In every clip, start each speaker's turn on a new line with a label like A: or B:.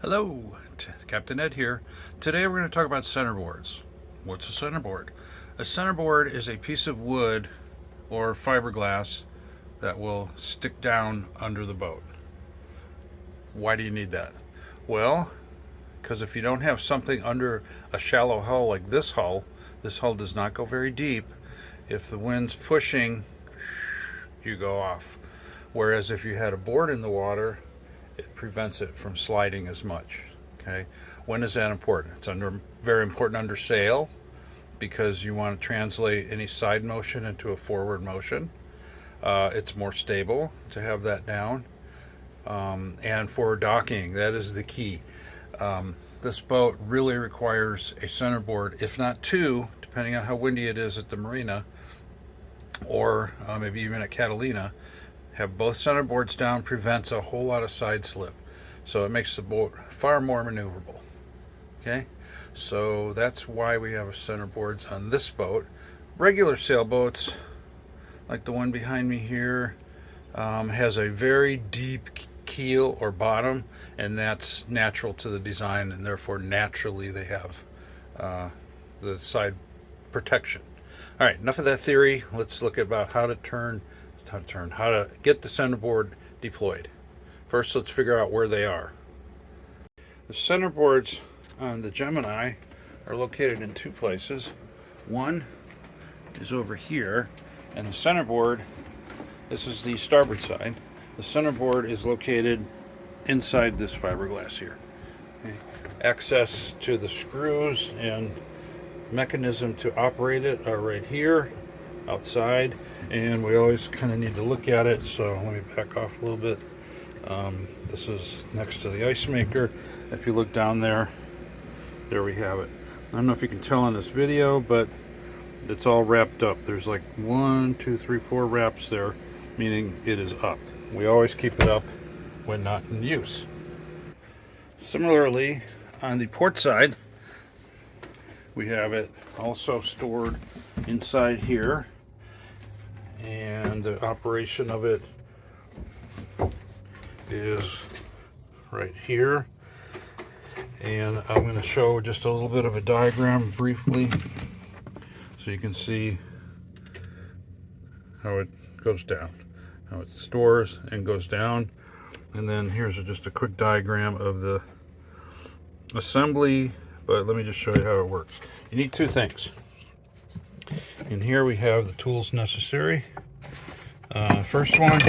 A: Hello, Captain Ed here. Today we're going to talk about centerboards. What's a centerboard? A centerboard is a piece of wood or fiberglass that will stick down under the boat. Why do you need that? Well, because if you don't have something under a shallow hull like this hull does not go very deep. If the wind's pushing, you go off. Whereas if you had a board in the water, it prevents it from sliding as much. Okay, when is that important? It's very important under sail because you want to translate any side motion into a forward motion. It's more stable to have that down. And for docking, that is the key. This boat really requires a centerboard, if not two, depending on how windy it is at the marina, or maybe even at Catalina. Have both centerboards down prevents a whole lot of side slip, so it makes the boat far more maneuverable. Okay, so that's why we have centerboards on this boat. Regular sailboats, like the one behind me here, has a very deep keel or bottom, and that's natural to the design, and therefore naturally they have the side protection. All right, enough of that theory. Let's look about how to get the centerboard deployed. First, let's figure out where they are. The centerboards on the Gemini are located in two places. One is over here, and the centerboard, this is the starboard side. The centerboard is located inside this fiberglass here. Okay. Access to the screws and mechanism to operate it are right here outside, and we always kind of need to look at it, so let me back off a little bit. This is next to the ice maker. If you look down there, there we have it. I don't know if you can tell in this video, but it's all wrapped up. There's like 1, 2, 3, 4 wraps there, meaning it is up. We always keep it up when not in use. Similarly, on the port side, we have it also stored inside here, and the operation of it is right here. And I'm going to show just a little bit of a diagram briefly so you can see how it goes down, how it stores and goes down. And then here's just a quick diagram of the assembly, but let me just show you how it works. You need two things. In here we have the tools necessary. First one,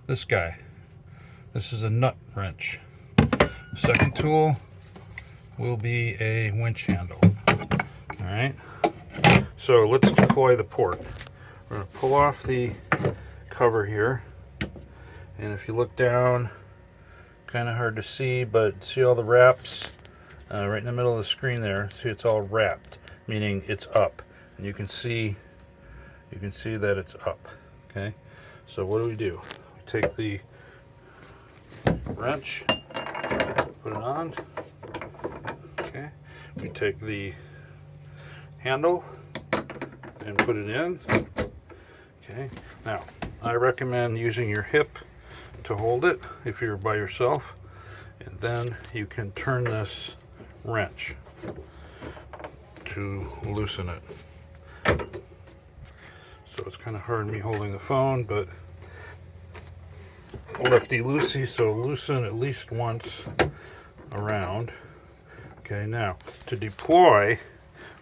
A: this guy. This is a nut wrench. Second tool will be a winch handle. All right. So let's deploy the port. We're going to pull off the cover here, and if you look down, kind of hard to see, but see all the wraps right in the middle of the screen there. See, it's all wrapped, meaning it's up, and you can see that it's up. Okay. So what do? We take the wrench, put it on. Okay. We take the handle and put it in. Okay. Now, I recommend using your hip to hold it if you're by yourself, and then you can turn this wrench to loosen it. So it's kind of hard me holding the phone, but lefty-loosey, so loosen at least once around. Okay, now to deploy,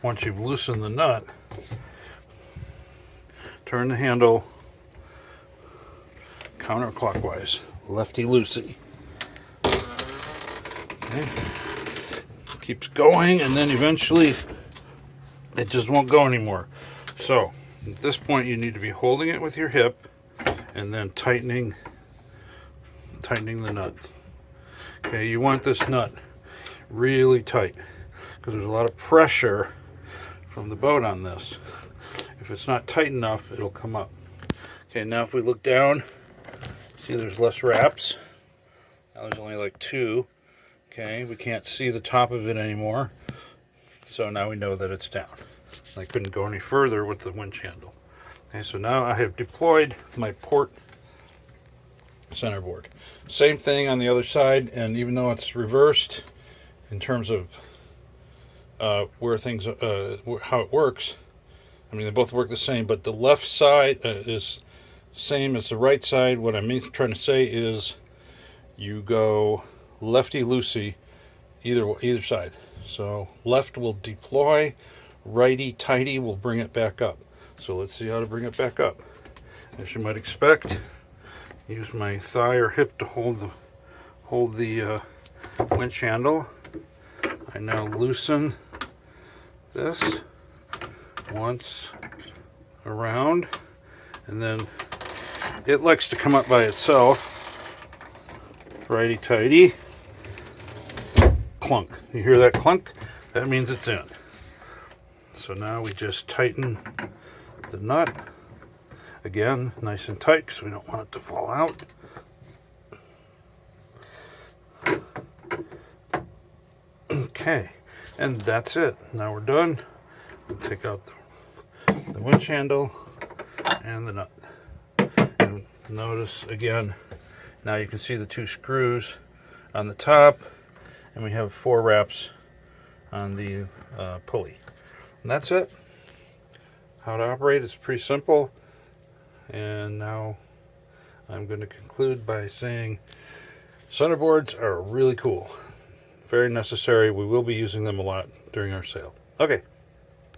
A: once you've loosened the nut, turn the handle counterclockwise, lefty-loosey. Okay. Keeps going, and then eventually it just won't go anymore. So at this point you need to be holding it with your hip and then tightening the nut. Okay, you want this nut really tight because there's a lot of pressure from the boat on this. If it's not tight enough, it'll come up. Okay, now if we look down, see there's less wraps. Now there's only like 2. Okay, we can't see the top of it anymore, so now we know that it's down. I couldn't go any further with the winch handle. Okay, so now I have deployed my port centerboard. Same thing on the other side, and even though it's reversed in terms of where things, how it works, I mean, they both work the same, but the left side is same as the right side. What I'm trying to say is you go lefty-loosey either side. So left will deploy, righty-tighty will bring it back up. So let's see how to bring it back up. As you might expect, use my thigh or hip to hold the winch handle. I now loosen this once around, and then it likes to come up by itself. Righty-tighty. Clunk. You hear that clunk? That means it's in. So now we just tighten the nut. Again, nice and tight because we don't want it to fall out. Okay, and that's it. Now we're done. We'll take out the winch handle and the nut. And notice again, now you can see the two screws on the top, and we have 4 wraps on the pulley. And that's it. How to operate is pretty simple. And now I'm going to conclude by saying centerboards are really cool. Very necessary. We will be using them a lot during our sale. Okay.